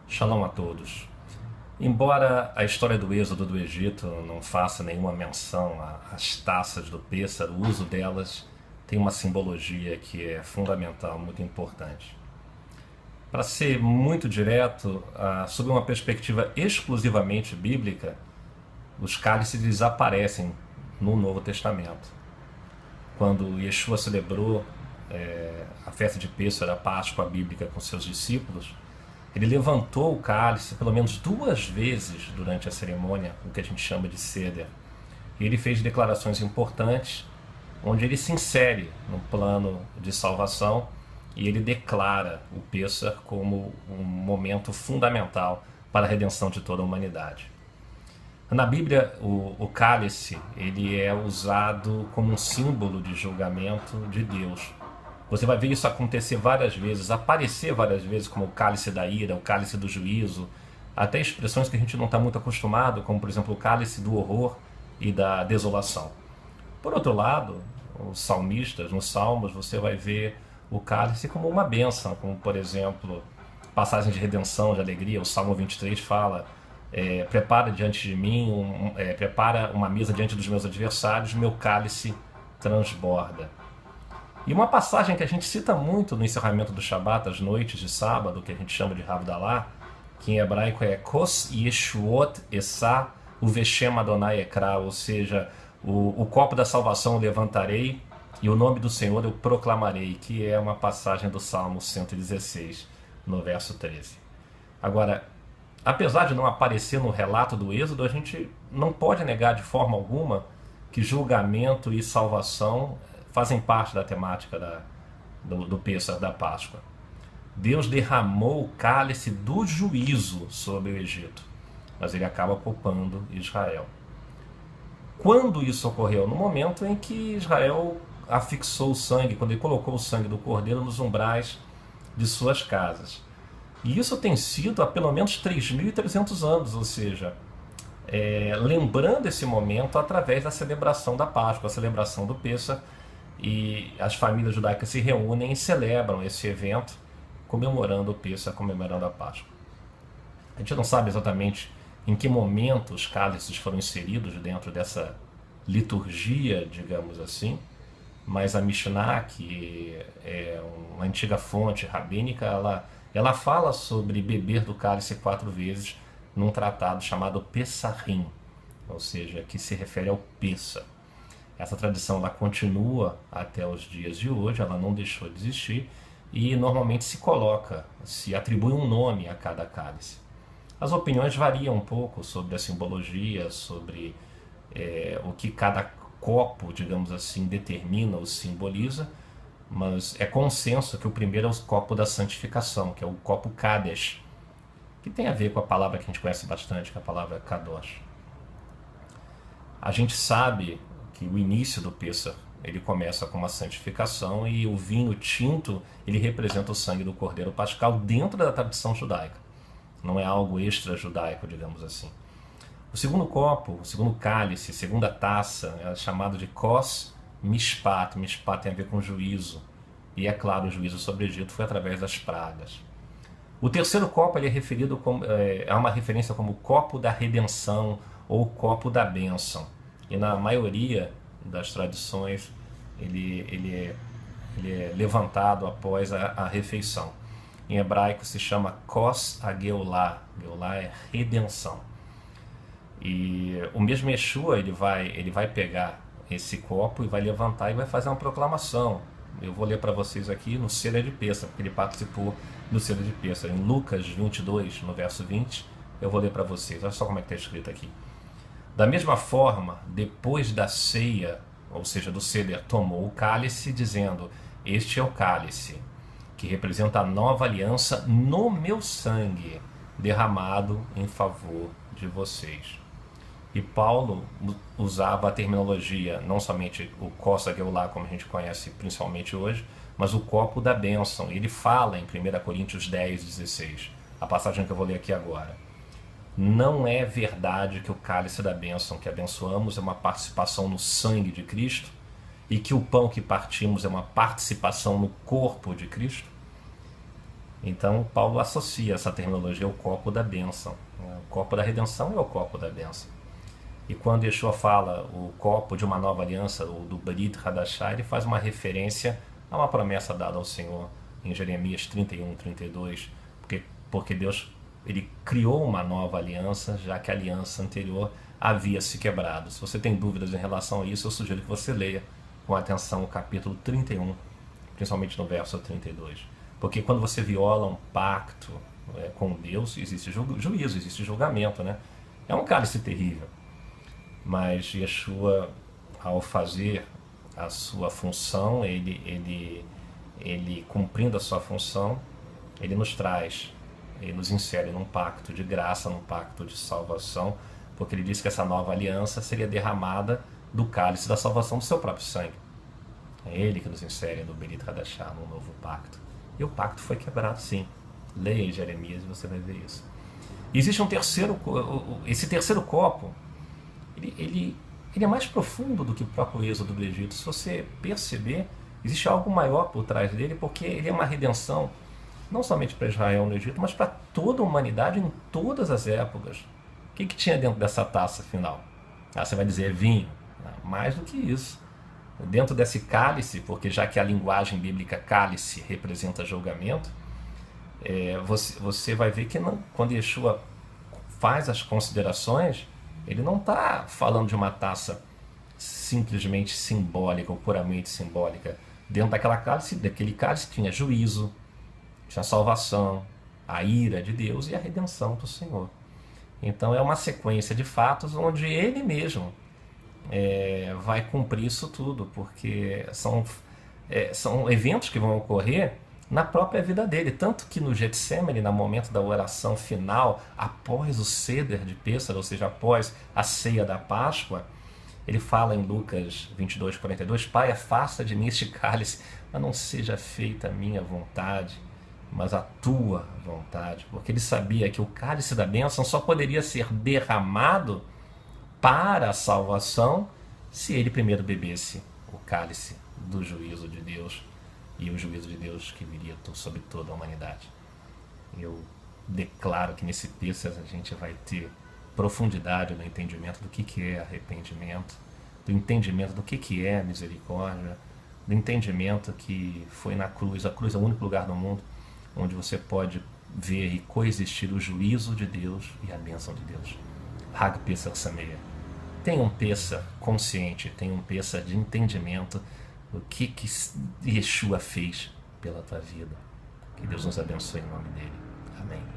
Shalom a todos. Embora a história do êxodo do Egito não faça nenhuma menção às taças do pêssaro, o uso delas tem uma simbologia que é fundamental, muito importante. Para ser muito direto, sob uma perspectiva exclusivamente bíblica, os cálices desaparecem no Novo Testamento. Quando Yeshua celebrou a festa de Pêssaro, a Páscoa bíblica com seus discípulos, ele levantou o cálice pelo menos 2 vezes durante a cerimônia, o que a gente chama de Seder. E ele fez declarações importantes, onde ele se insere no plano de salvação e ele declara o Pêssar como um momento fundamental para a redenção de toda a humanidade. Na Bíblia, o cálice ele é usado como um símbolo de julgamento de Deus. Você vai ver isso acontecer várias vezes, aparecer várias vezes como o cálice da ira, o cálice do juízo, até expressões que a gente não está muito acostumado, como por exemplo o cálice do horror e da desolação. Por outro lado, os salmistas, nos salmos, você vai ver o cálice como uma bênção, como por exemplo, passagem de redenção, de alegria. O Salmo 23 fala, prepara diante de mim, prepara uma mesa diante dos meus adversários, meu cálice transborda. E uma passagem que a gente cita muito no encerramento do Shabat, às noites de sábado, que a gente chama de Havdalah, que em hebraico é Kos Yeshuot Esa Uveshem Adonai Ekra, ou seja, o copo da salvação eu levantarei e o nome do Senhor eu proclamarei, que é uma passagem do Salmo 116, no verso 13. Agora, apesar de não aparecer no relato do Êxodo, a gente não pode negar de forma alguma que julgamento e salvação fazem parte da temática do Pêssar, da Páscoa. Deus derramou o cálice do juízo sobre o Egito, mas ele acaba poupando Israel. Quando isso ocorreu? No momento em que Israel afixou o sangue, quando ele colocou o sangue do cordeiro nos umbrais de suas casas. E isso tem sido há pelo menos 3.300 anos, ou seja, lembrando esse momento através da celebração da Páscoa, a celebração do Pêssar, e as famílias judaicas se reúnem e celebram esse evento, comemorando o Pêssar, comemorando a Páscoa. A gente não sabe exatamente em que momento os cálices foram inseridos dentro dessa liturgia, digamos assim, mas a Mishnah, que é uma antiga fonte rabínica, ela fala sobre beber do cálice 4 vezes num tratado chamado Pessarim, ou seja, que se refere ao Pêssar. Essa tradição ela continua até os dias de hoje, ela não deixou de existir e normalmente se atribui um nome a cada cálice. As opiniões variam um pouco sobre a simbologia, sobre o que cada copo, digamos assim, determina ou simboliza, mas é consenso que o primeiro é o copo da santificação, que é o copo Kadesh, que tem a ver com a palavra que a gente conhece bastante, que é a palavra Kadosh. A gente sabe que o início do Pêssar ele começa com uma santificação e o vinho tinto ele representa o sangue do Cordeiro Pascal dentro da tradição judaica. Não é algo extra-judaico, digamos assim. O segundo copo, o segundo cálice, a segunda taça é chamado de Kos Mishpat. Mishpat tem a ver com juízo. E é claro, o juízo sobre o Egito foi através das pragas. O terceiro copo ele é referido como, é uma referência como copo da redenção ou copo da bênção. E na maioria das tradições ele é levantado após a refeição. Em hebraico se chama Kos HaGeulah. Geulah é redenção. E o mesmo Yeshua ele vai pegar esse copo e vai levantar e vai fazer uma proclamação. Eu vou ler para vocês aqui no Seder de Pêssar, porque ele participou do Seder de Pêssar. Em Lucas 22, no verso 20, eu vou ler para vocês. Olha só como é que está escrito aqui. Da mesma forma, depois da ceia, ou seja, do Seder, tomou o cálice, dizendo: este é o cálice, que representa a nova aliança no meu sangue, derramado em favor de vocês. E Paulo usava a terminologia, não somente o Kos HaGeulah, como a gente conhece principalmente hoje, mas o copo da bênção. Ele fala em 1 Coríntios 10, 16, a passagem que eu vou ler aqui agora. Não é verdade que o cálice da bênção que abençoamos é uma participação no sangue de Cristo e que o pão que partimos é uma participação no corpo de Cristo? Então Paulo associa essa terminologia ao copo da bênção, né? O copo da redenção é o copo da bênção. E quando Yeshua fala o copo de uma nova aliança, ou do Brit Hadashah, ele faz uma referência a uma promessa dada ao Senhor em Jeremias 31, 32, porque Deus ele criou uma nova aliança, já que a aliança anterior havia se quebrado. Se você tem dúvidas em relação a isso, eu sugiro que você leia com atenção o capítulo 31, principalmente no verso 32. Porque quando você viola um pacto com Deus, existe juízo, existe julgamento, né? É um cálice terrível. Mas Yeshua, ao fazer a sua função, ele cumprindo a sua função, ele nos traz, ele nos insere num pacto de graça, num pacto de salvação, porque ele disse que essa nova aliança seria derramada do cálice da salvação do seu próprio sangue. É ele que nos insere no Brit Hadashah, num novo pacto. E o pacto foi quebrado, sim. Leia em Jeremias e você vai ver isso. E existe um terceiro, esse terceiro copo, ele é mais profundo do que o próprio êxodo do Egito. Se você perceber, existe algo maior por trás dele, porque ele é uma redenção, não somente para Israel no Egito, mas para toda a humanidade em todas as épocas. O que tinha dentro dessa taça final? Você vai dizer, é vinho. Mais do que isso. Dentro desse cálice, porque já que a linguagem bíblica cálice representa julgamento, você vai ver que não, quando Yeshua faz as considerações, ele não está falando de uma taça simplesmente simbólica ou puramente simbólica. Dentro daquele cálice tinha juízo, tinha salvação, a ira de Deus e a redenção do Senhor. Então é uma sequência de fatos onde ele mesmo vai cumprir isso tudo, porque são eventos que vão ocorrer na própria vida dele. Tanto que no Getsemane, no momento da oração final, após o Seder de Pêssaro, ou seja, após a ceia da Páscoa, ele fala em Lucas 22, 42, Pai, afasta de mim este cálice, mas não seja feita a minha vontade, mas a tua vontade. Porque ele sabia que o cálice da bênção só poderia ser derramado para a salvação se ele primeiro bebesse o cálice do juízo de Deus, e o juízo de Deus que viria sobre toda a humanidade. Eu declaro que nesse texto a gente vai ter profundidade no entendimento do que é arrependimento, do entendimento do que é misericórdia, do entendimento que foi na cruz. A cruz é o único lugar no mundo onde você pode ver e coexistir o juízo de Deus e a bênção de Deus. Hag Pesach Sameach. Tem um Pesach consciente, tem um Pesach de entendimento do que Yeshua fez pela tua vida. Que Deus nos abençoe em nome dele. Amém.